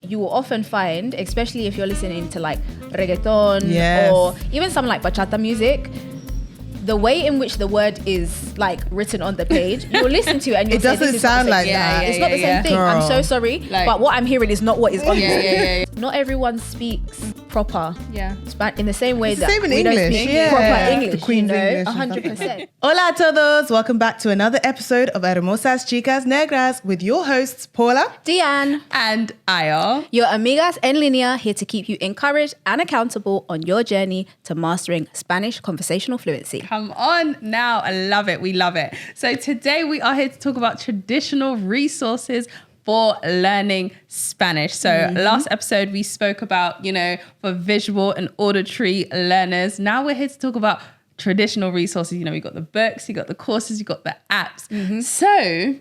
you will often find, especially if you're listening to like reggaeton Yes. or even some like bachata music, the way in which the word is like written on the page, you'll listen to it and you'll It say, doesn't this is not sound the like same. that. It's not the same thing. I'm so sorry, Like- but what I'm hearing is not what is on Yeah. Not everyone speaks proper Yeah. in the same way It's the that same in we don't English, speak yeah. proper The English, Queen's English and stuff 100%. Hola a todos. Welcome back to another episode of Hermosas Chicas Negras with your hosts, Paula. Diane, And Aya. your amigas en línea, here to keep you encouraged and accountable on your journey to mastering Spanish conversational fluency. Come on now. I love it. We love it. So today we are here to talk about traditional resources for learning Spanish. So last episode we spoke about, for visual and auditory learners. Now we're here to talk about traditional resources. We got the books, you got the courses, you got the apps. So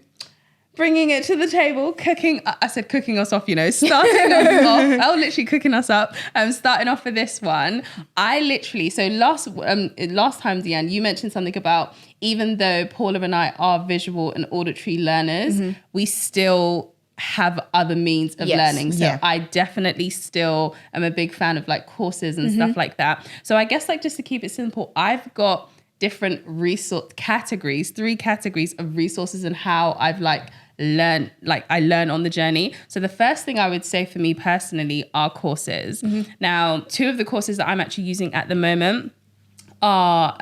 bringing it to the table, cooking us off, starting us off, literally cooking us up. Starting off for this one, last time, Deanne, you mentioned something about even though Paula and I are visual and auditory learners, we still have other means of learning. So Yeah. I definitely still am a big fan of like courses and stuff like that. So I guess like just to keep it simple, I've got different resource categories, 3 categories of resources and how I've learn on the journey. So the first thing I would say for me personally are courses. Now, 2 of the courses that I'm actually using at the moment are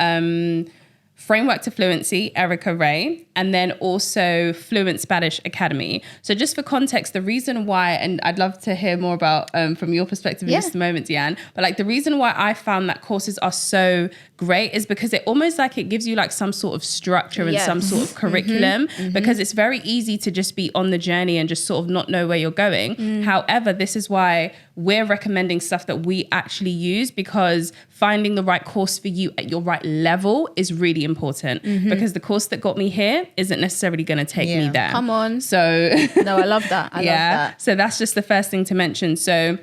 Framework to Fluency, Erica Ray, and then also Fluent Spanish Academy. So just for context, the reason why, and I'd love to hear more about from your perspective in just a moment, Deanne, but like the reason why I found that courses are so great is because it almost like it gives you like some sort of structure and some sort of curriculum, because it's very easy to just be on the journey and just sort of not know where you're going. However, this is why we're recommending stuff that we actually use, because finding the right course for you at your right level is really important, because the course that got me here isn't necessarily going to take me there. Come on. So No, I love that. I love that. So that's just the first thing to mention. So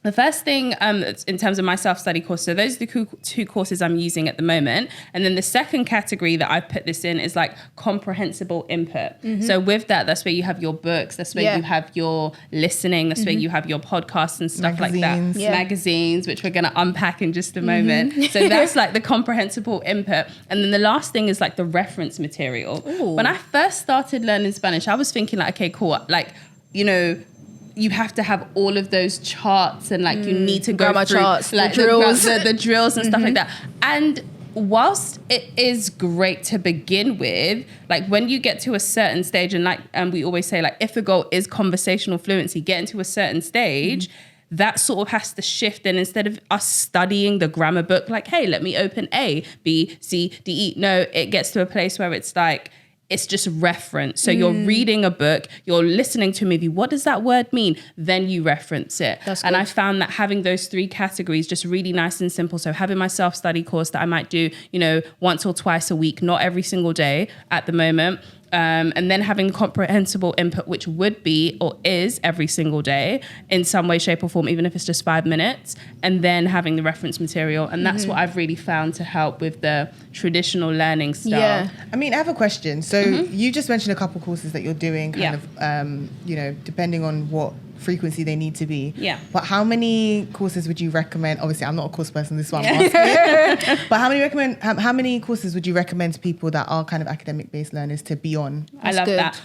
the first thing in terms of my self-study course, so those are the 2 courses I'm using at the moment. And then the second category that I've put this in is like comprehensible input. So with that, that's where you have your books, that's where you have your listening, that's where you have your podcasts and stuff like Magazines. that. Yeah. Magazines, which we're going to unpack in just a moment. So that's like the comprehensible input. And then the last thing is like the reference material. Ooh. When I first started learning Spanish, I was thinking like, okay, cool. Like, you have to have all of those charts and like you need to go Grammar through charts, like the drills. the drills and stuff like that. And whilst it is great to begin with, like when you get to a certain stage, and like we always say, like if the goal is conversational fluency, getting to a certain stage, that sort of has to shift. And instead of us studying the grammar book, like, hey, let me open A, B, C, D, E. No, it gets to a place where it's like, it's just reference. So you're reading a book, you're listening to a movie. What does that word mean? Then you reference it. That's and good. I found that having those 3 categories just really nice and simple. So having my self-study course that I might do, once or twice a week, not every single day at the moment. And then having comprehensible input, which would be or is every single day in some way, shape or form, even if it's just 5 minutes, and then having the reference material. And that's what I've really found to help with the traditional learning style. Yeah. I mean, I have a question. So you just mentioned a couple courses that you're doing kind of, depending on what frequency they need to be. Yeah. But how many courses would you recommend? Obviously, I'm not a course person, this is what I'm asking. But how many courses would you recommend to people that are kind of academic-based learners to be on? I love good. that.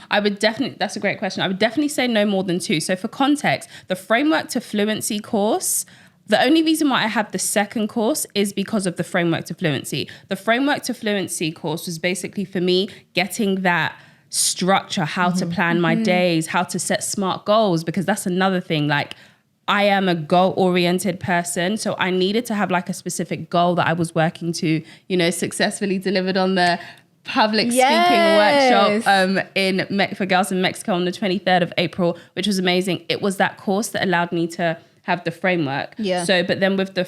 That's a great question. I would definitely say no more than 2. So for context, the Framework to Fluency course, the only reason why I have the second course is because of the Framework to Fluency. The Framework to Fluency course was basically for me getting that structure, how to plan my days, how to set smart goals, because that's another thing. Like, I am a goal-oriented person, so I needed to have like a specific goal that I was working to, successfully delivered on the public speaking workshop for girls in Mexico on the 23rd of April, which was amazing. It was that course that allowed me to have the framework. Yeah. So, but then with the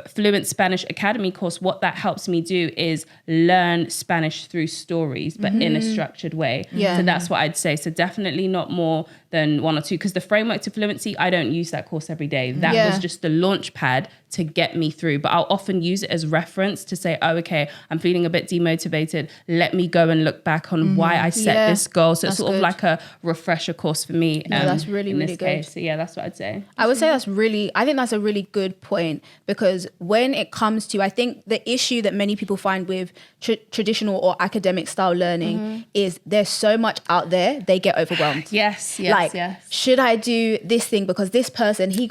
Fluent Spanish Academy course, what that helps me do is learn Spanish through stories, but in a structured way. Yeah. So that's what I'd say. So definitely not more than 1 or 2, because the framework to fluency, I don't use that course every day. That was just the launch pad to get me through. But I'll often use it as reference to say, oh, okay, I'm feeling a bit demotivated. Let me go and look back on why I set this goal. So it's sort of like a refresher course for me. That's really, in really this good. case. So yeah, that's what I'd say. I would say I think that's a really good point, because when it comes to, I think the issue that many people find with traditional or academic style learning is there's so much out there, they get overwhelmed. Yes. Should I do this thing because this person, he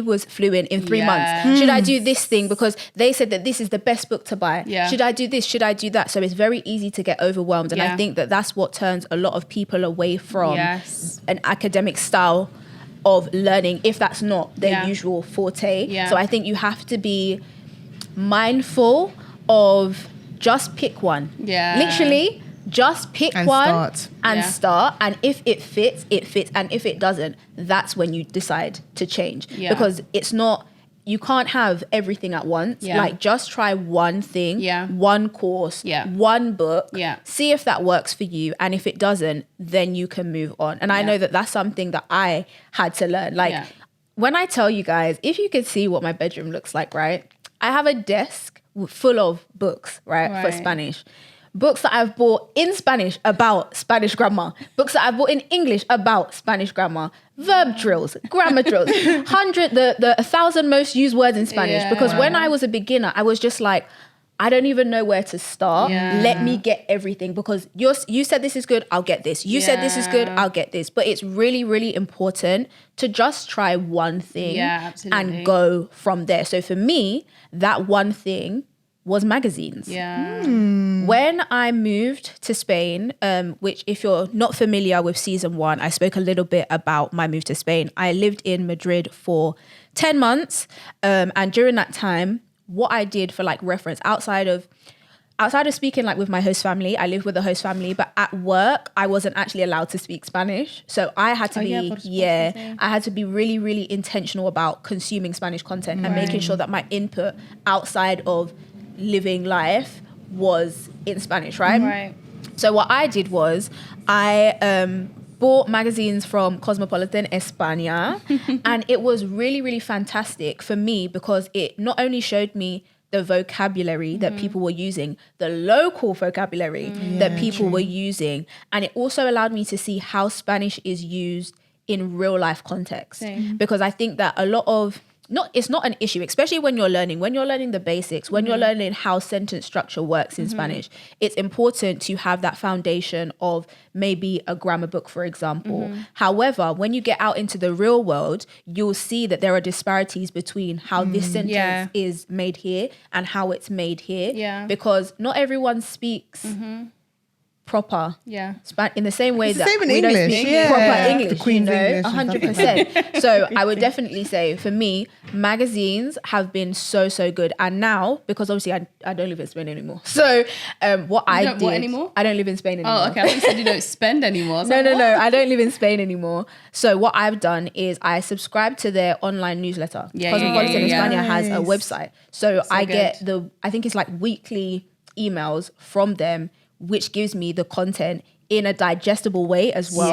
was fluent in 3 months? Should I do this thing because they said that this is the best book to buy? Yeah. Should I do this? Should I do that? So it's very easy to get overwhelmed. And I think that that's what turns a lot of people away from an academic style of learning, if that's not their usual forte. So I think you have to be mindful of just pick one. Literally just pick And one start. and start. And if it fits, it fits. And if it doesn't, that's when you decide to change. Because it's not, you can't have everything at once. Like, just try one thing, one course, one book, see if that works for you. And if it doesn't, then you can move on. And I know that that's something that I had to learn. Like, when I tell you guys, if you could see what my bedroom looks like, right? I have a desk full of books, right, for Spanish. Books that I've bought in Spanish about Spanish grammar. Books that I've bought in English about Spanish grammar. Verb drills, grammar drills. 1,000 most used words in Spanish. Because when I was a beginner, I was just like, I don't even know where to start. Let me get everything, because you said this is good, I'll get this. You said this is good, I'll get this. But it's really, really important to just try one thing and go from there. So for me, that one thing was magazines. When I moved to Spain, which if you're not familiar with season 1, I spoke a little bit about my move to Spain. I lived in Madrid for 10 months. And during that time, what I did for like reference, outside of speaking like with my host family, I lived with the host family, but at work, I wasn't actually allowed to speak Spanish. So I had to I had to be really, really intentional about consuming Spanish content and making sure that my input outside of living life was in Spanish, right? So what I did was I bought magazines from Cosmopolitan España, and it was really, really fantastic for me because it not only showed me the vocabulary that people were using, the local vocabulary that people were using, and it also allowed me to see how Spanish is used in real life context. Because I think that a lot of it's not an issue, especially when you're learning the basics, when you're learning how sentence structure works in Spanish. It's important to have that foundation of maybe a grammar book, for example. However, when you get out into the real world, you'll see that there are disparities between how this sentence is made here and how it's made here. Because not everyone speaks proper in the same way that same in we English, don't speak proper English, the Queen's English and stuff like 100%. So I would definitely say for me, magazines have been so good. And now, because obviously I don't live in Spain anymore, so what anymore? I don't live in Spain anymore. Oh, okay. I thought you said you don't spend anymore. No, I don't live in Spain anymore. So what I've done is I subscribe to their online newsletter. Cosmopolitan España has a website, so I get I think it's like weekly emails from them, which gives me the content in a digestible way as well.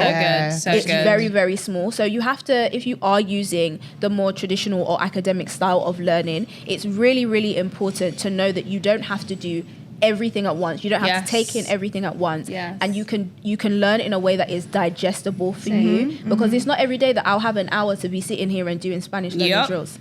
So good. It's very, very small. So you have to, if you are using the more traditional or academic style of learning, it's really, really important to know that you don't have to do everything at once. You don't have to take in everything at once. And you can learn in a way that is digestible for you, because it's not every day that I'll have an hour to be sitting here and doing Spanish learning drills.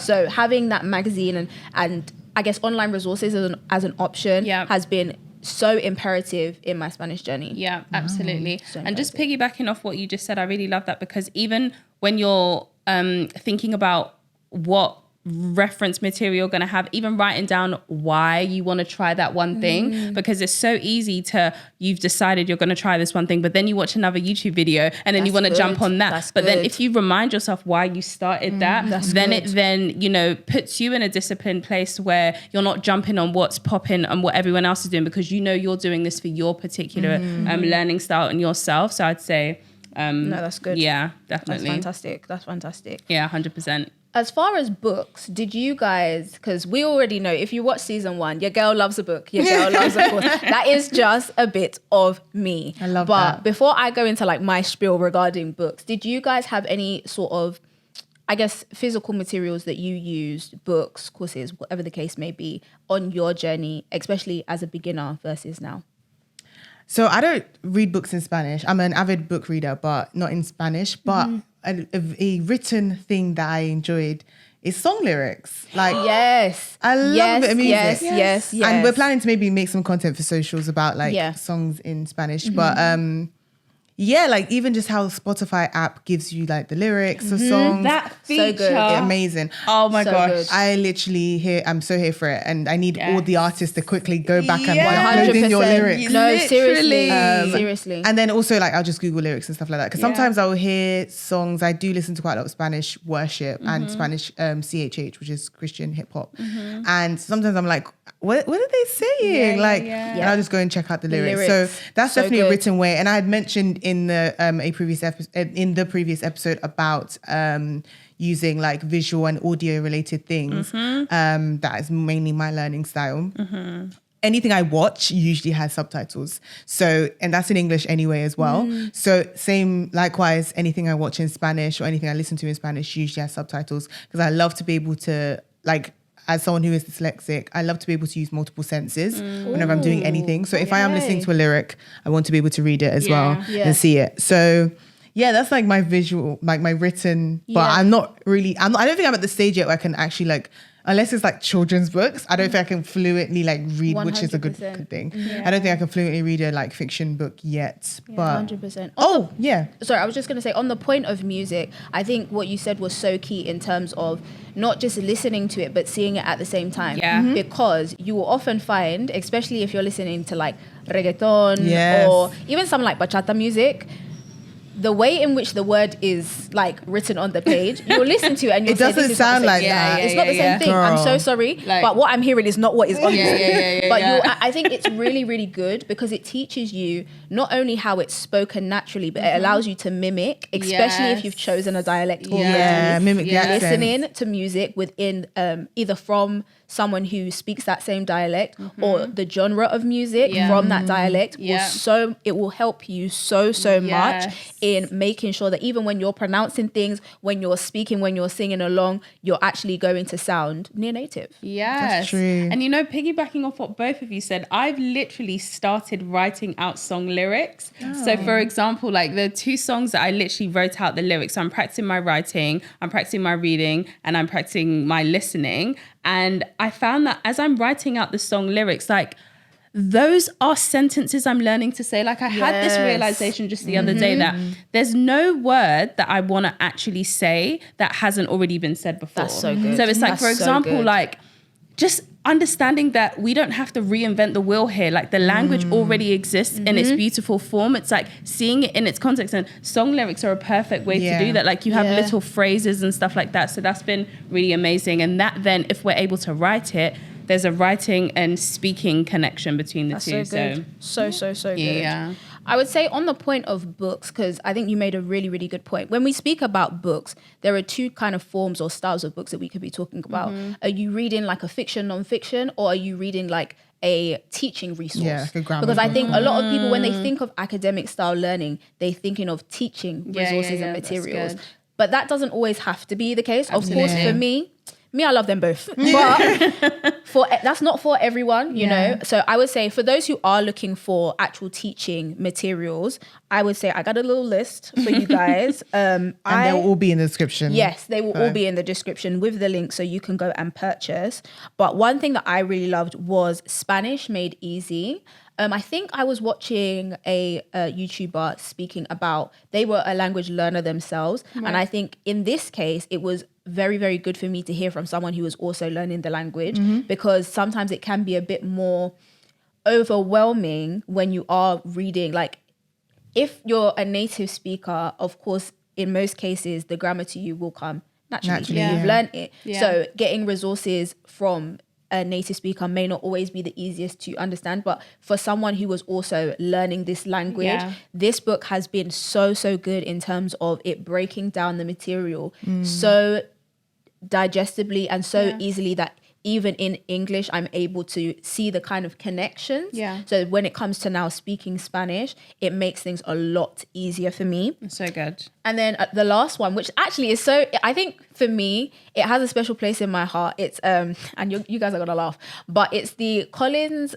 So having that magazine and I guess online resources as an option has been so imperative in my Spanish journey. Yeah, absolutely. So and just piggybacking off what you just said, I really love that, because even when you're thinking about what reference material you're going to have, even writing down why you want to try that one thing, because it's so easy you've decided you're going to try this one thing, but then you watch another YouTube video and then you want to jump on that. But then if you remind yourself why you started that, then it puts you in a disciplined place where you're not jumping on what's popping and what everyone else is doing, because you're doing this for your particular learning style and yourself. So I'd say no, that's good. Yeah, definitely. That's fantastic. Yeah, 100%. As far as books, did you guys, because we already know, if you watch season 1, your girl loves a book, your girl loves a course. That is just a bit of me. I love that. But before I go into like my spiel regarding books, did you guys have any sort of, I guess, physical materials that you used, books, courses, whatever the case may be, on your journey, especially as a beginner versus now? So I don't read books in Spanish. I'm an avid book reader, but not in Spanish. But a written thing that I enjoyed is song lyrics. Like, yes, I love a bit of music. Yes. And we're planning to maybe make some content for socials about like songs in Spanish. But yeah, like even just how Spotify app gives you like the lyrics of songs. That feature. So good. Amazing. Oh my gosh. good. I literally I'm so here for it. And I need all the artists to quickly go back and Yes. download in your lyrics. No, Literally. seriously. And then also like I'll just Google lyrics and stuff like that. Because sometimes I'll hear songs. I do listen to quite a lot of Spanish worship and Spanish CHH, which is Christian hip hop. And sometimes I'm like, what are they saying? And I'll just go and check out the lyrics. So that's So definitely a good. written way. And I had mentioned in the previous episode about using like visual and audio related things. That is mainly my learning style. Anything I watch usually has subtitles. So, and that's in English anyway as well. So likewise, anything I watch in Spanish or anything I listen to in Spanish usually has subtitles, because I love to be able to, like, as someone who is dyslexic, I love to be able to use multiple senses whenever I'm doing anything. So if I am listening to a lyric, I want to be able to read it as well and see it. So yeah, that's like my visual, like my written, but I don't think I'm at the stage yet where I can actually like, unless it's like children's books, I don't think I can fluently like read, which is a good thing. I don't think I can fluently read a like fiction book yet, but 100%. Sorry, I was just going to say, on the point of music, I think what you said was so key in terms of not just listening to it, but seeing it at the same time. Because you will often find, especially if you're listening to like reggaeton or even some like bachata music, the way in which the word is like written on the page, you'll listen to it and you'll say, doesn't this is sound not the like same. that. It's not the same thing. Girl. I'm so sorry, but what I'm hearing is not what is on it. But I think it's really, really good because it teaches you not only how it's spoken naturally, but it allows you to mimic, especially if you've chosen a dialect already. Mimic the accent. Listening to music within either from someone who speaks that same dialect or the genre of music from that dialect will help you so much in making sure that even when you're pronouncing things, when you're speaking, when you're singing along, you're actually going to sound near native. Yes. That's true. And you know, piggybacking off what both of you said, I've literally started writing out song lyrics. So for example, like the 2 songs that I literally wrote out the lyrics. So I'm practicing my writing, I'm practicing my reading, and I'm practicing my listening. And I found that as I'm writing out the song lyrics, like those are sentences I'm learning to say. Like I had this realization just the other day that there's no word that I want to actually say that hasn't already been said before. That's so good. So it's like, That's for example, so like just understanding that we don't have to reinvent the wheel here. Like the language already exists in its beautiful form. It's like seeing it in its context, and song lyrics are a perfect way to do that. Like you have little phrases and stuff like that. So that's been really amazing. And that then, if we're able to write it, there's a writing and speaking connection between the two. So good. Yeah. I would say on the point of books, because I think you made a really, really good point. When we speak about books, there are 2 kind of forms or styles of books that we could be talking about. Are you reading like a fiction, non-fiction, or are you reading like a teaching resource? Yeah, like a grammar because I book. think a lot of people, when they think of academic style learning, they're thinking of teaching resources and materials. But that doesn't always have to be the case. Absolutely. Of course, for me, I love them both, but that's not for everyone, you know? So I would say for those who are looking for actual teaching materials, I would say I got a little list for you guys. And they'll all be in the description. Yes, they will all be in the description with the link so you can go and purchase. But one thing that I really loved was Spanish Made Easy. I think I was watching a YouTuber speaking about, they were a language learner themselves. Right. And I think in this case, it was very, very good for me to hear from someone who was also learning the language, because sometimes it can be a bit more overwhelming when you are reading. Like if you're a native speaker, of course, in most cases, the grammar to you will come naturally. You've learned it. So getting resources from a native speaker may not always be the easiest to understand, but for someone who was also learning this language, this book has been so good in terms of it breaking down the material so digestibly and so easily that even in English, I'm able to see the kind of connections. Yeah. So when it comes to now speaking Spanish, it makes things a lot easier for me. So good. And then the last one, which actually is so, I think for me, it has a special place in my heart. It's, and you guys are going to laugh, but it's the Collins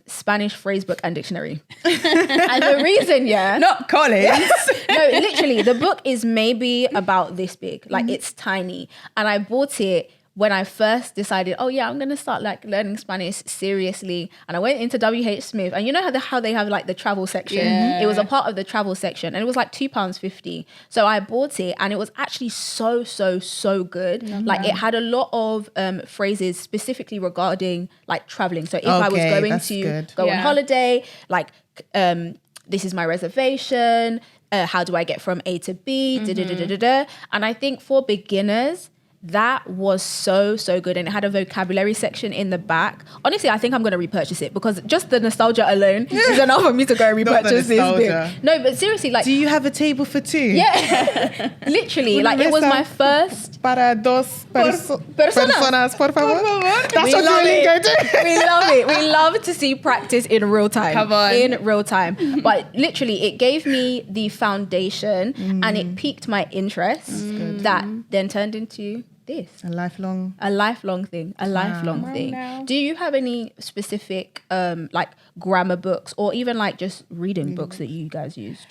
Spanish Phrasebook and Dictionary. And the reason, Not Collins. no, literally, the book is maybe about this big. Like, it's tiny. And I bought it when I first decided, I'm going to start like learning Spanish seriously. And I went into WH Smith, and you know how they have like the travel section? Yeah. It was a part of the travel section, and it was like £2.50. So I bought it, and it was actually so good. Like, it had a lot of phrases specifically regarding like traveling. So if I was going to go on holiday, like, this is my reservation, how do I get from A to B, And I think for beginners, that was so good, and it had a vocabulary section in the back. Honestly, I think I'm going to repurchase it because just the nostalgia alone is enough for me to go and repurchase this thing. No, but seriously, like, do you have a table for two? Yeah, literally, like, it was my first para dos personas, por favor. That's we what love really it. go to. We love it. We love to see practice in real time. Come on. In real time. But literally, it gave me the foundation and it piqued my interest that then turned into this. A lifelong thing. Do you have any specific like grammar books or even like just reading books that you guys used?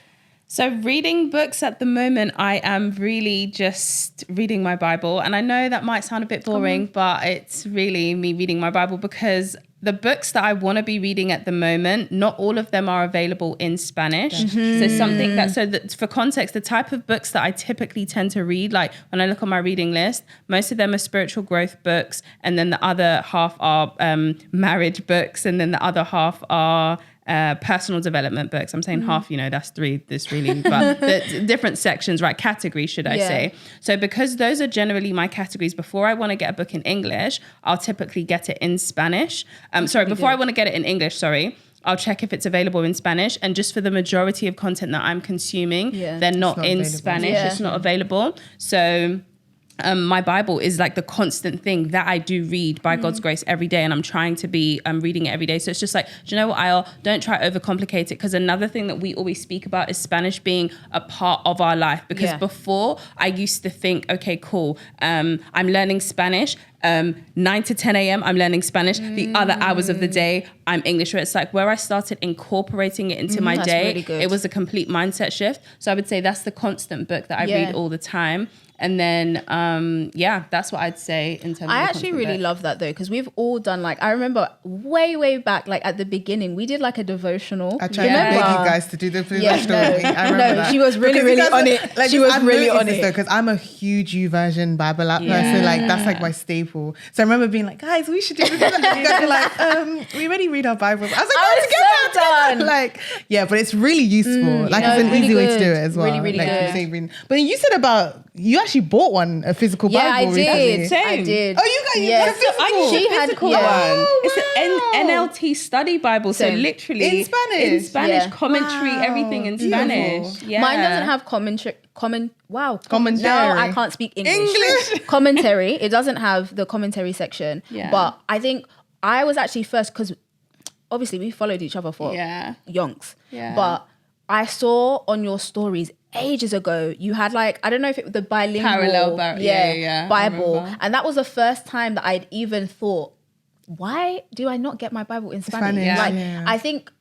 So reading books at the moment, I am really just reading my Bible. And I know that might sound a bit boring, but it's really me reading my Bible because the books that I want to be reading at the moment, not all of them are available in Spanish. So for context, the type of books that I typically tend to read, like when I look on my reading list, most of them are spiritual growth books. And then the other half are marriage books. And then the other half are personal development books. I'm saying half, that's three, this really, but the different sections, right? Categories, should I say. So because those are generally my categories, before I want to get a book in English, I'll typically get it in Spanish. Before I want to get it in English, I'll check if it's available in Spanish. And just for the majority of content that I'm consuming, they're not in available. Spanish. Yeah. It's not available. So my Bible is like the constant thing that I do read by God's grace every day, and I'm trying to be reading it every day. So it's just like, do you know what, I'll don't try overcomplicate it, because another thing that we always speak about is Spanish being a part of our life. Because before I used to think, okay, cool, I'm learning Spanish. 9 to 10 a.m. I'm learning Spanish. The other hours of the day, I'm English. It's like where I started incorporating it into my day, really it was a complete mindset shift. So I would say that's the constant book that I read all the time. And then, that's what I'd say in terms of I actually really love that though, because we've all done I remember way back, like at the beginning, we did like a devotional. I tried to beg you guys to do the devotional. I remember that. She was really on it. Like, she was really on it. Because I'm a huge YouVersion Bible app person. Like, that's like my staple. So I remember being like, guys, we should do this. And you guys were like, we already read our Bibles. I was like, done. But it's really useful. Like, it's an really easy way to do it as well. Really good. But you said about, you actually bought a physical Bible recently. I did. Oh, you got a physical? She had a physical one. It's an NLT study Bible. So literally in Spanish commentary, everything in Spanish. Yeah. Mine doesn't have commentary. Commentary. Now I can't speak English. Commentary. It doesn't have the commentary section. Yeah. But I think I was actually first, because obviously we followed each other for yonks. Yeah. But I saw on your stories ages ago, you had I don't know if it was the bilingual parallel Bible. And that was the first time that I'd even thought, why do I not get my Bible in Spanish? I think,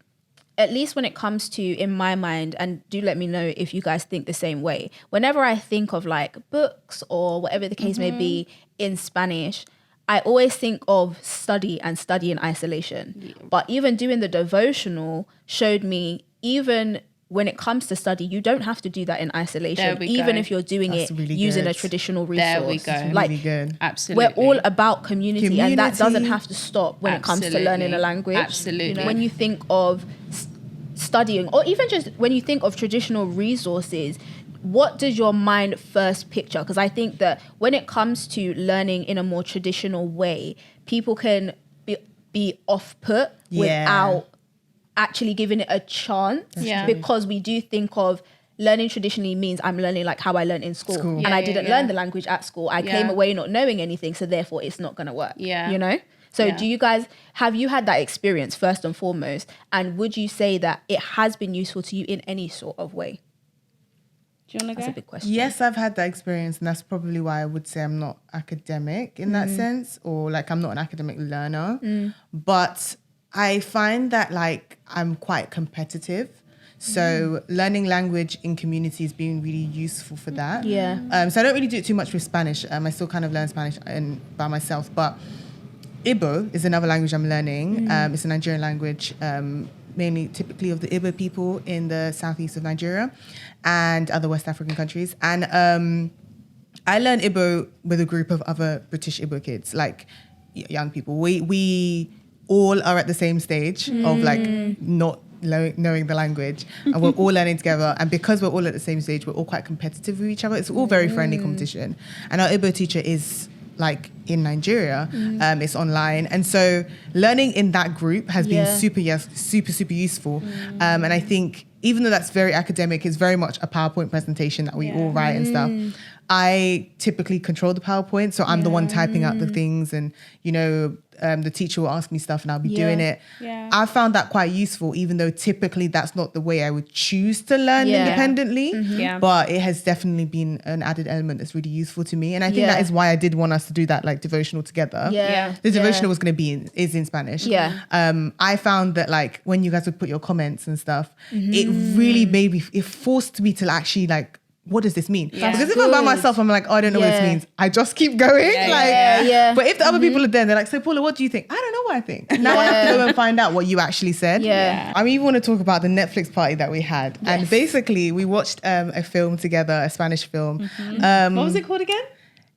at least when it comes to, in my mind, and do let me know if you guys think the same way, whenever I think of books or whatever the case may be in Spanish, I always think of study in isolation. But even doing the devotional showed me, even when it comes to study, you don't have to do that in isolation, even if you're doing it really using a traditional resource. There we go. Really good. Absolutely. We're all about community, and that doesn't have to stop when it comes to learning a language. Absolutely. When you think of studying, or even just when you think of traditional resources, what does your mind first picture? Because I think that when it comes to learning in a more traditional way, people can be off-put without actually giving it a chance, because we do think of learning traditionally means I'm learning like how I learned in school. And I didn't learn the language at school. I came away not knowing anything, so therefore it's not going to work. You know? So do you guys, have you had that experience first and foremost? And would you say that it has been useful to you in any sort of way? Do you want to go? That's a big question. Yes, I've had that experience, and that's probably why I would say I'm not academic in that sense, or like I'm not an academic learner. But I find that like I'm quite competitive. So learning language in community has been really useful for that. So I don't really do it too much with Spanish. I still kind of learn Spanish by myself, but Igbo is another language I'm learning. It's a Nigerian language, mainly typically of the Igbo people in the southeast of Nigeria and other West African countries. And I learned Igbo with a group of other British Igbo kids, like young people. We all are at the same stage of like not knowing the language, and we're all learning together. And because we're all at the same stage, we're all quite competitive with each other. It's all very friendly competition. And our Igbo teacher is like in Nigeria, it's online, and so learning in that group has been super useful. And I think even though that's very academic, it's very much a PowerPoint presentation that we all write and stuff. I typically control the PowerPoint, so I'm the one typing out the things, and the teacher will ask me stuff and I'll be doing it. I found that quite useful, even though typically that's not the way I would choose to learn independently. But it has definitely been an added element that's really useful to me, and I think that is why I did want us to do that like devotional together. The devotional was going to be is in Spanish. I found that like when you guys would put your comments and stuff, it really made me, it forced me to actually like, what does this mean? Because if I'm by myself, I'm like, oh, I don't know what this means. I just keep going. But if the other people are there, they're like, so Paula, what do you think? I don't know what I think. Now I have to go and find out what you actually said. I even want to talk about the Netflix party that we had. And basically we watched a film together, a Spanish film. What was it called again?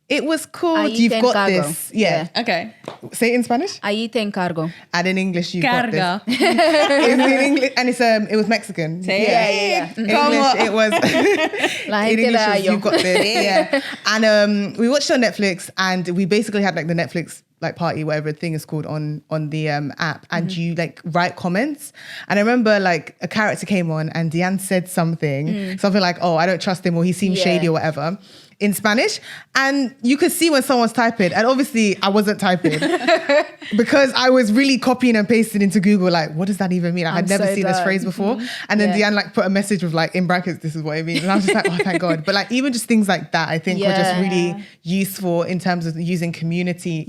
It was called Ahí You've te Got encargo. This. Yeah. Okay. Say it in Spanish. Ahí te encargo. And in English, You've Carga. Got This. in English, and it was Mexican. Yeah. In English, it was. La In gente English, la it was, yo. You've Got This. Yeah. And we watched it on Netflix, and we basically had like the Netflix like party, whatever thing is called, on the app, and you like write comments. And I remember like a character came on, and Diane said something like, oh, I don't trust him, or he seems shady or whatever, in Spanish. And you could see when someone's typing, and obviously I wasn't typing because I was really copying and pasting into Google, like, what does that even mean? I had never seen this phrase before. And then Diane like put a message with like in brackets, this is what it means. And I was just like, oh, thank God. But like even just things like that, I think were just really useful in terms of using community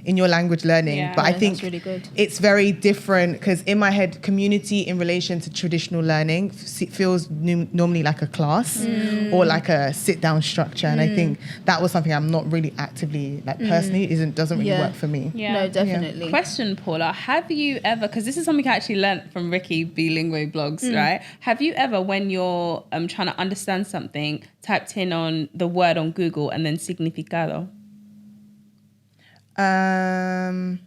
in your language learning. But I think really good. it's very different, because in my head, community in relation to traditional learning feels normally like a class or like a sit-down structure. And I think that was something I'm not really actively, like personally, doesn't really work for me. No, definitely. Question, Paula, have you ever, because this is something I actually learned from Ricky Bilingüe blogs, right? Have you ever, when you're trying to understand something, typed in on the word on Google and then significado? Do I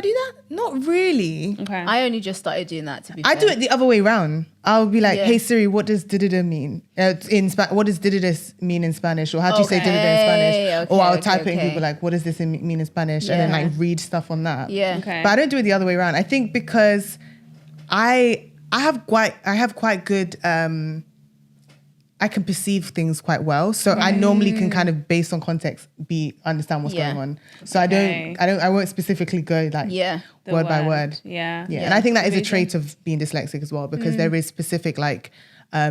do that? Not really. Okay. I only just started doing that, to be I fair. do it the other way around. I'll be like, hey Siri, what does da-da-da mean? What does da-da-da mean in Spanish? Or how do you say da-da-da in Spanish? Or I'll type it in Google, like, what does this mean in Spanish? And then like read stuff on that. Okay. But I don't do it the other way around. I think because I have quite good I can perceive things quite well, so I normally can kind of, based on context, understand what's going on. So I won't specifically go like word by word. And I think that is a trait of being dyslexic as well, because there is specific like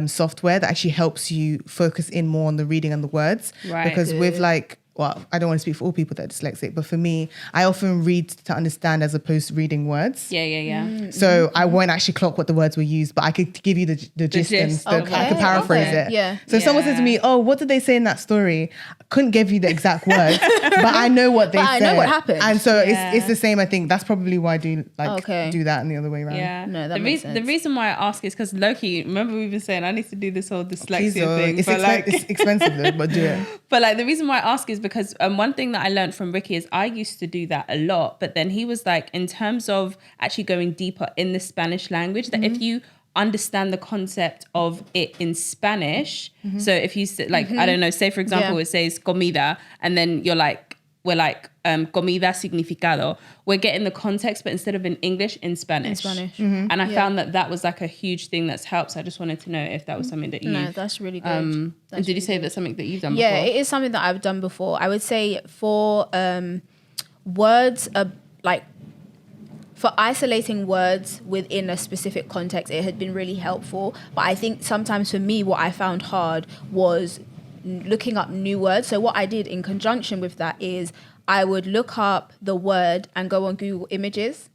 software that actually helps you focus in more on the reading and the words. Because with like, well, I don't want to speak for all people that are dyslexic, but for me, I often read to understand as opposed to reading words. So I won't actually clock what the words were used, but I could give you the gist and I could paraphrase it. So if someone says to me, oh, what did they say in that story? I couldn't give you the exact words, but I know what they said. I know what happened. And so it's the same. I think that's probably why I do do that and the other way around. No, that makes sense. The reason why I ask is because Loki, remember we've been saying I need to do this whole dyslexia thing. It's expensive though, but do it. But like the reason why I ask is because one thing that I learned from Ricky is I used to do that a lot, but then he was like, in terms of actually going deeper in the Spanish language, that if you understand the concept of it in Spanish, so if you like, I don't know, say for example, it says comida, and then you're like, we're like comida significado, we're getting the context, but instead of in English, in Spanish. And I found that was like a huge thing that's helped. So I just wanted to know if that was something that you... No, that's really good. And did you say that's something that you've done before? Yeah, it is something that I've done before. I would say for words, like for isolating words within a specific context, it had been really helpful. But I think sometimes for me, what I found hard was looking up new words. So what I did in conjunction with that is I would look up the word and go on Google Images.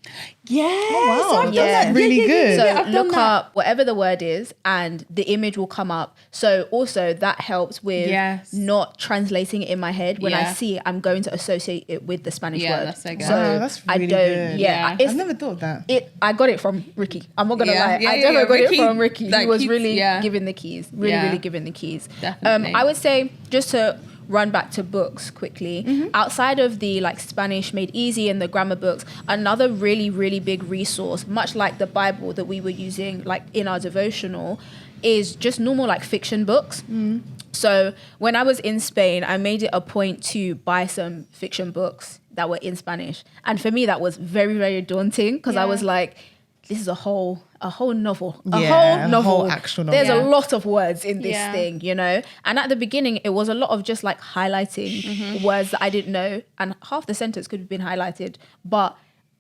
Yeah. Oh, wow. So That's really good. So look up whatever the word is and the image will come up. So also that helps with not translating it in my head. When I see it, I'm going to associate it with the Spanish word. That's so good. So that's really good. I've never thought of that. I got it from Ricky. I'm not going to lie. I definitely got it from Ricky. He was really giving the keys. Really giving the keys. Definitely. I would say, just to run back to books quickly, outside of the like Spanish Made Easy and the grammar books, another really, really big resource, much like the Bible that we were using like in our devotional, is just normal like fiction books. So when I was in Spain, I made it a point to buy some fiction books that were in Spanish. And for me, that was very, very daunting because I was like, this is a whole novel, a whole actual novel. There's a lot of words in this thing, you know? And at the beginning, it was a lot of just like highlighting words that I didn't know. And half the sentence could have been highlighted. But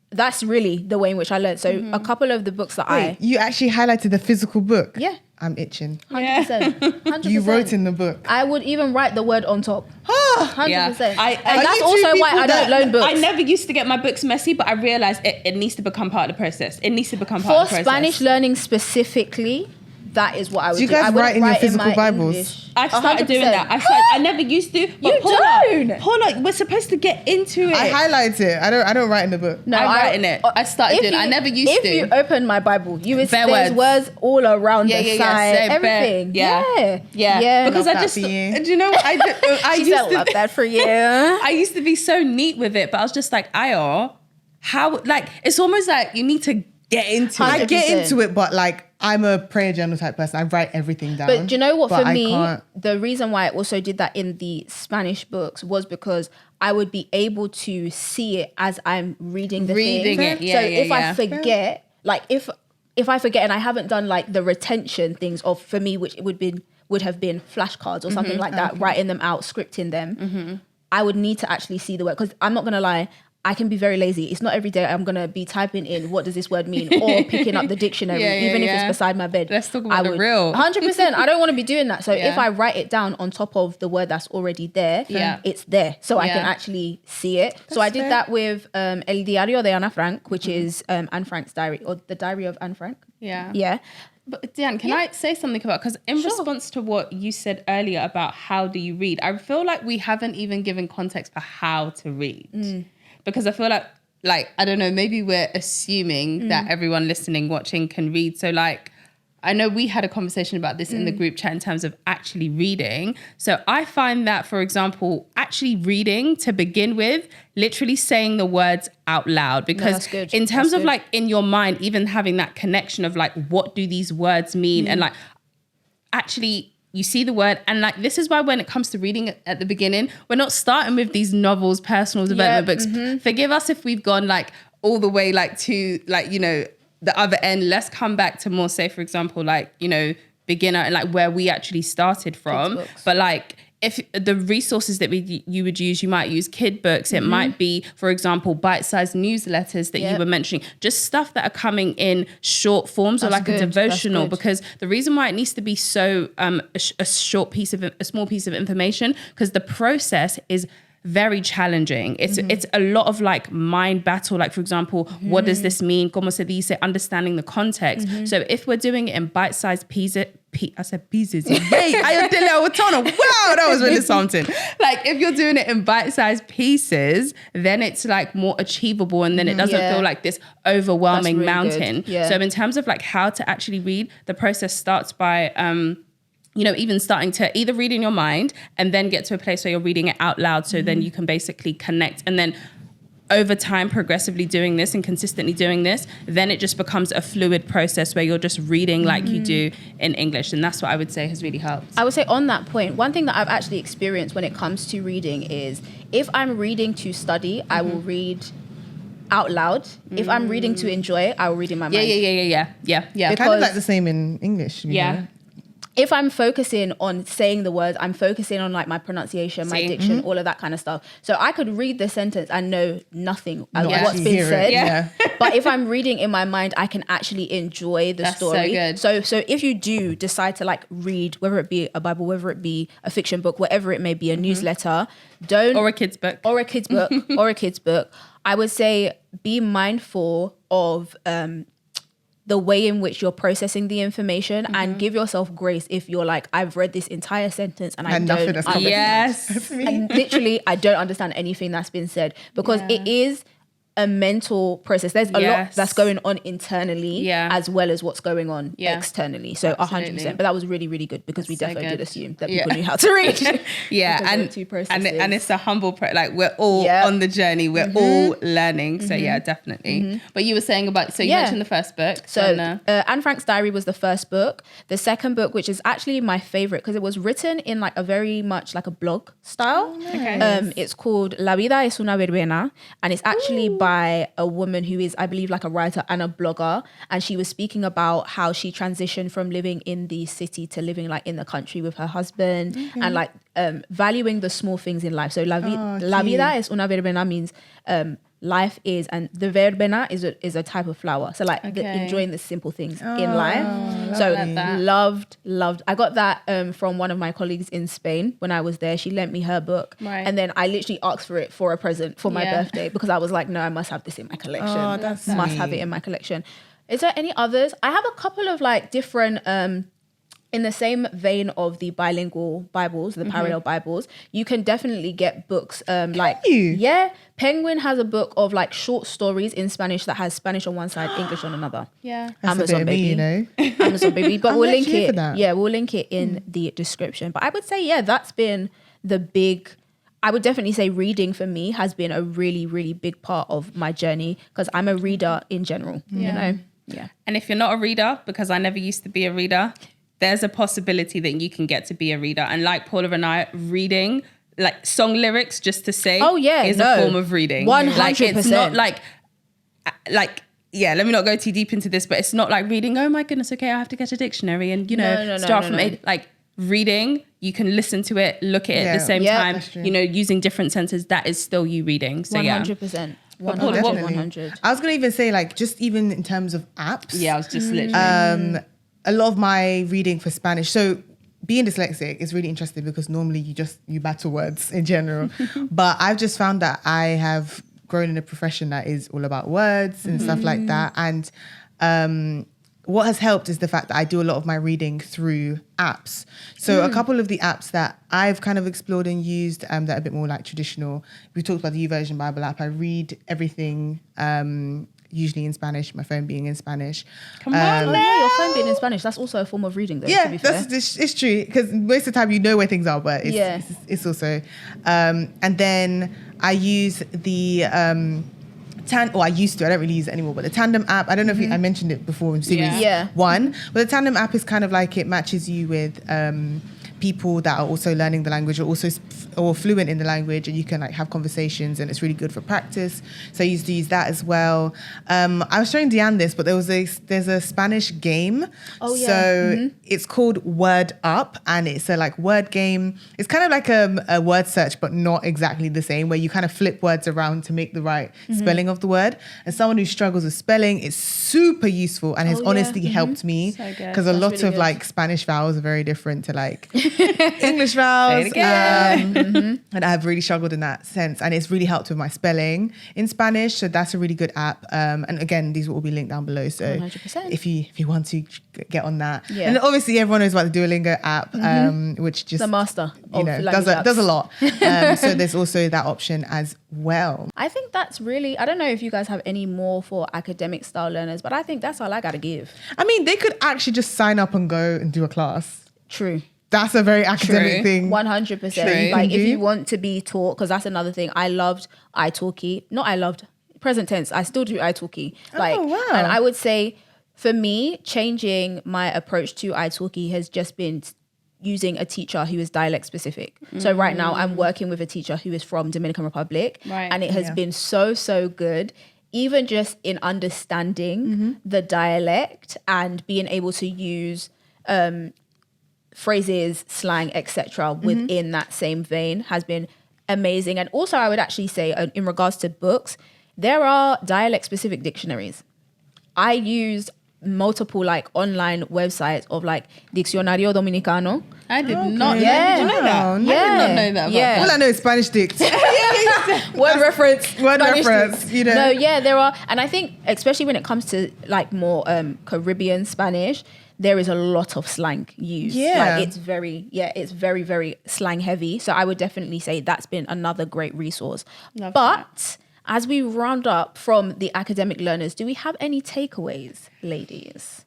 that's really the way in which I learned. So a couple of the books that you actually highlighted the physical book? Yeah. I'm itching. 100%. 100%. You wrote in the book. I would even write the word on top. 100%. And that's you also two why I don't loan books. I never used to get my books messy, but I realized it needs to become part of the process. It needs to become part of the process. For Spanish learning specifically, that is what I would do. Do you guys write in your physical Bibles? English. I've started 100%. doing that. I never used to. But Paula, we're supposed to get into it. I highlight it. I don't write in the book. No, I write in it. I started doing it. I never used to. If you open my Bible, you would see there's words all around the side. Everything. Yeah. Because I just, do you know what? I used to love that for you. I used to be so neat with it, but I was just like, how, like, it's almost like you need to get into it. I get into it, but like, I'm a prayer journal type person. I write everything down. But do you know what? For me, the reason why I also did that in the Spanish books was because I would be able to see it as I'm reading the thing. So if I forget, like if I forget and I haven't done like the retention things of, for me, which it would have been flashcards or something like that, writing them out, scripting them, I would need to actually see the word. Because I'm not going to lie, I can be very lazy. It's not every day I'm going to be typing in what does this word mean or picking up the dictionary, even if it's beside my bed. Let's talk about the real. 100%. I don't want to be doing that. So if I write it down on top of the word that's already there, it's there. So I can actually see it. So I did that with El Diario de Ana Frank, which is Anne Frank's diary, or the diary of Anne Frank. Yeah. But Diane, can I say something about, because in response to what you said earlier about how do you read, I feel like we haven't even given context for how to read. Because I feel like, I don't know, maybe we're assuming that everyone listening, watching can read. So like, I know we had a conversation about this in the group chat in terms of actually reading. So I find that, for example, actually reading to begin with, literally saying the words out loud, because in terms of like in your mind, even having that connection of like, what do these words mean? And like, actually, you see the word, and like, this is why when it comes to reading at the beginning, we're not starting with these novels, personal development books. Forgive us if we've gone like all the way like to like, you know, the other end. Let's come back to more, say, for example, like, you know, beginner and like where we actually started from. But like, if the resources that you would use, you might use kid books. It might be, for example, bite-sized newsletters that you were mentioning, just stuff that are coming in short forms or like a devotional, because the reason why it needs to be so a small piece of information, because the process is very challenging. It's a lot of like mind battle. Like, for example, what does this mean? Como se dice? Understanding the context. So if we're doing it in bite-sized pieces. I said pieces. Wow, that was really something. Like, if you're doing it in bite-sized pieces, then it's like more achievable, and then it doesn't feel like this overwhelming really mountain. So in terms of like how to actually read, the process starts by you know, even starting to either read in your mind and then get to a place where you're reading it out loud. So then you can basically connect. And then over time, progressively doing this and consistently doing this, then it just becomes a fluid process where you're just reading like you do in English. And that's what I would say has really helped. I would say on that point, one thing that I've actually experienced when it comes to reading is if I'm reading to study, I will read out loud. If I'm reading to enjoy it, I will read in my mind. Yeah. It's kind of like the same in English. You know? If I'm focusing on saying the words, I'm focusing on like my pronunciation, my diction, all of that kind of stuff. So I could read the sentence and know nothing of what's been said. But if I'm reading in my mind, I can actually enjoy the story. So if you do decide to like read, whether it be a Bible, whether it be a fiction book, whatever it may be, a newsletter, or a kid's book. Or a kid's book, I would say be mindful of the way in which you're processing the information and give yourself grace if you're like, I've read this entire sentence and I don't understand. Yes. And literally, I don't understand anything that's been said because it is a mental process. There's a lot that's going on internally as well as what's going on externally. So 100%. But that was really, really good because we definitely did assume that people knew how to read. And it's a humble, like we're all on the journey. We're all learning. So definitely. But you were saying about, so you mentioned the first book. So Anne Frank's Diary was the first book. The second book, which is actually my favorite because it was written in like a very much like a blog style. It's called La Vida es una verbena and it's actually by a woman who is, I believe, like a writer and a blogger. And she was speaking about how she transitioned from living in the city to living like in the country with her husband and like valuing the small things in life. So La Vida es una verbena means life is, and the verbena is a type of flower. So like enjoying the simple things in life. So loved. I got that from one of my colleagues in Spain when I was there. She lent me her book. And then I literally asked for it for a present for my birthday because I was like, no, I must have this in my collection. Oh, that's sweet. Must have it in my collection. Is there any others? I have a couple of like different in the same vein of the bilingual Bibles, the parallel Bibles, you can definitely get books Penguin has a book of like short stories in Spanish that has Spanish on one side, English on another. That's Amazon, baby. You know? Amazon, baby. But we'll link it. Yeah, we'll link it in the description. But I would say, that's been the big. I would definitely say reading for me has been a really, really big part of my journey because I'm a reader in general. You know. Yeah. And if you're not a reader, because I never used to be a reader, there's a possibility that you can get to be a reader. And like Paula and I, reading like song lyrics just to say is a form of reading. 100%. Like it's not like let me not go too deep into this, but it's not like reading, oh my goodness, okay, I have to get a dictionary and start from A. Like reading, you can listen to it, look at it at the same time, using different senses, that is still you reading. So 100%. 100%. I was gonna even say like just even in terms of apps. Yeah, I was just literally a lot of my reading for Spanish. So being dyslexic is really interesting because normally you battle words in general. But I've just found that I have grown in a profession that is all about words and stuff like that. And what has helped is the fact that I do a lot of my reading through apps. So a couple of the apps that I've kind of explored and used that are a bit more like traditional. We talked about the YouVersion Bible app. I read everything usually in Spanish, my phone being in Spanish. Come on, your phone being in Spanish, that's also a form of reading though, to be fair. It's true, because most of the time you know where things are, but it's also... and then I use the... I used to, I don't really use it anymore, but the Tandem app, I don't know if I mentioned it before in series 1, but the Tandem app is kind of like it matches you with people that are also learning the language or fluent in the language, and you can like have conversations, and it's really good for practice. So I used to use that as well. I was showing Deanne this, but there's a Spanish game. So it's called Word Up, and it's a like word game. It's kind of like a word search, but not exactly the same, where you kind of flip words around to make the right spelling of the word. And someone who struggles with spelling, it's super useful and has honestly helped me, because a lot of like Spanish vowels are very different to like English vowels. And I've really struggled in that sense, and it's really helped with my spelling in Spanish. So that's a really good app. And again, these will all be linked down below. So 100%. if you want to get on that, and obviously everyone knows about the Duolingo app, which just the master does a lot. So there's also that option as well. I think that's really, I don't know if you guys have any more for academic style learners, but I think that's all I gotta give. I mean, they could actually just sign up and go and do a class. True. that's a very academic thing. 100%. Like if you want to be taught, because that's another thing. I loved italki. Not I loved, present tense. I still do italki. Like, and I would say for me, changing my approach to italki has just been using a teacher who is dialect specific. So right now I'm working with a teacher who is from Dominican Republic, and it has been so good, even just in understanding the dialect and being able to use phrases, slang, etc. within that same vein has been amazing. And also I would actually say in regards to books, there are dialect specific dictionaries. I used multiple like online websites of like Diccionario Dominicano. I did not know. Did you know that? Yeah. I did not know that. Yeah. All I know is Spanish dicts. Word reference. You know. No, yeah, there are. And I think especially when it comes to like more Caribbean Spanish, there is a lot of slang used. Yeah. Like it's very, very slang heavy. So I would definitely say that's been another great resource. Love but that. As we round up from the academic learners, do we have any takeaways, ladies?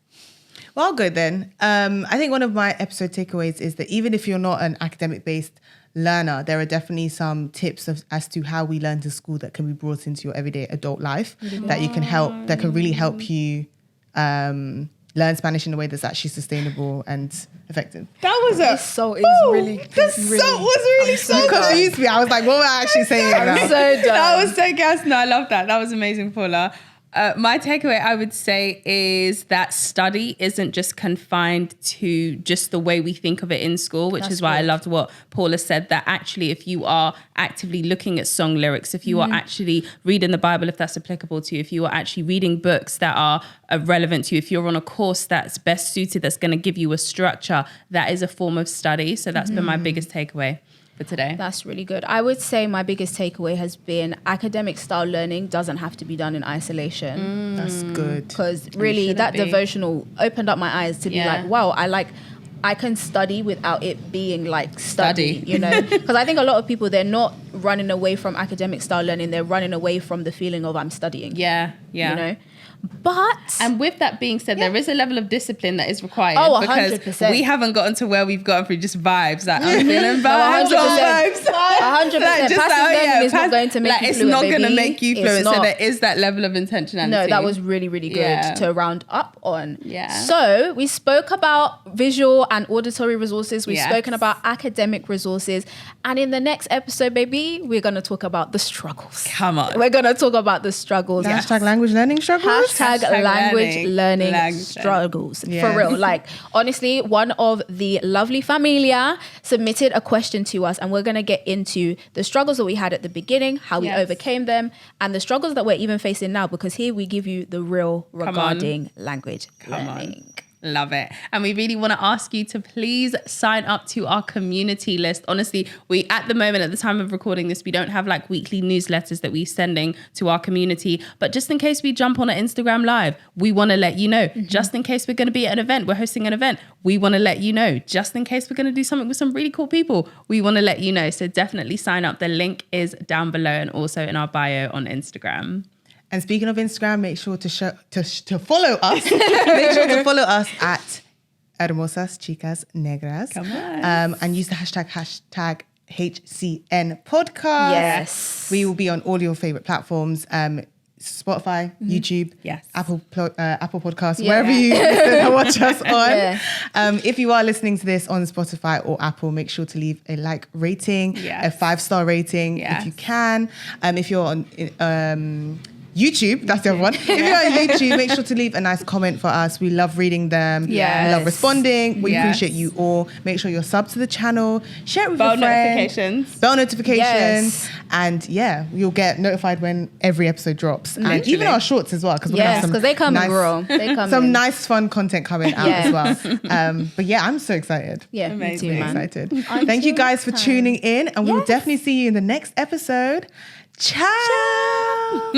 Well, good then. I think one of my episode takeaways is that even if you're not an academic-based learner, there are definitely some tips as to how we learn to school that can be brought into your everyday adult life that can really help you learn Spanish in a way that's actually sustainable and effective. That was This was really You confused me. I was like, what am I actually saying now? so done. That was so gas. No, I love that. That was amazing, Paula. My takeaway, I would say, is that study isn't just confined to just the way we think of it in school, which is why I loved what Paula said, that actually if you are actively looking at song lyrics, if you are actually reading the Bible, if that's applicable to you, if you are actually reading books that are relevant to you, if you're on a course that's best suited, that's going to give you a structure, that is a form of study. So that's been my biggest takeaway for today. That's really good. I would say my biggest takeaway has been academic style learning doesn't have to be done in isolation. That's good. Because really that devotional opened up my eyes to be like, wow, I can study without it being like study. You know? Because I think a lot of people, they're not running away from academic style learning. They're running away from the feeling of I'm studying. Yeah. You know? But and with that being said, there is a level of discipline that is required. Oh, 100%. Because we haven't gotten to where we've gotten through just vibes. Like, I'm feeling vibes. 100%. Passive learning is not going to make you fluent, it's not going to baby. make you fluent. So there is that level of intentionality. No, that was really, really good to round up on. Yeah. So we spoke about visual and auditory resources. We've spoken about academic resources. And in the next episode, baby, we're going to talk about the struggles. Come on. We're going to talk about the struggles. Hashtag language learning struggles. Hashtag language learning struggles. Yes. For real. Like, honestly, one of the lovely familia submitted a question to us, and we're going to get into the struggles that we had at the beginning, how we overcame them, and the struggles that we're even facing now, because here we give you the real regarding language learning. Love it. And we really want to ask you to please sign up to our community list. Honestly, we at the moment, at the time of recording this, we don't have like weekly newsletters that we're sending to our community. But just in case we jump on an Instagram live, we want to let you know. Just in case we're going to be at an event, we're hosting an event, we want to let you know. Just in case we're going to do something with some really cool people, we want to let you know. So definitely sign up. The link is down below and also in our bio on Instagram. And speaking of Instagram, make sure to follow us. Make sure to follow us at Hermosas Chicas Negras. Come on. And use the hashtag HCN podcast. Yes. We will be on all your favorite platforms. Spotify, YouTube, Apple Podcasts, wherever you listen and watch us on. If you are listening to this on Spotify or Apple, make sure to leave a rating, a 5-star rating if you can. If you're on YouTube, that's the other one. If you're on YouTube, make sure to leave a nice comment for us. We love reading them. We love responding. We appreciate you all. Make sure you're subbed to the channel. Share it with your friends. Bell notifications. And you'll get notified when every episode drops. Literally. And even our shorts as well. Because they come and grow. They come some nice fun content coming out as well. But I'm so excited. Yeah, amazing. me too, man. Excited. Thank you guys for tuning in. And we'll definitely see you in the next episode. Ciao.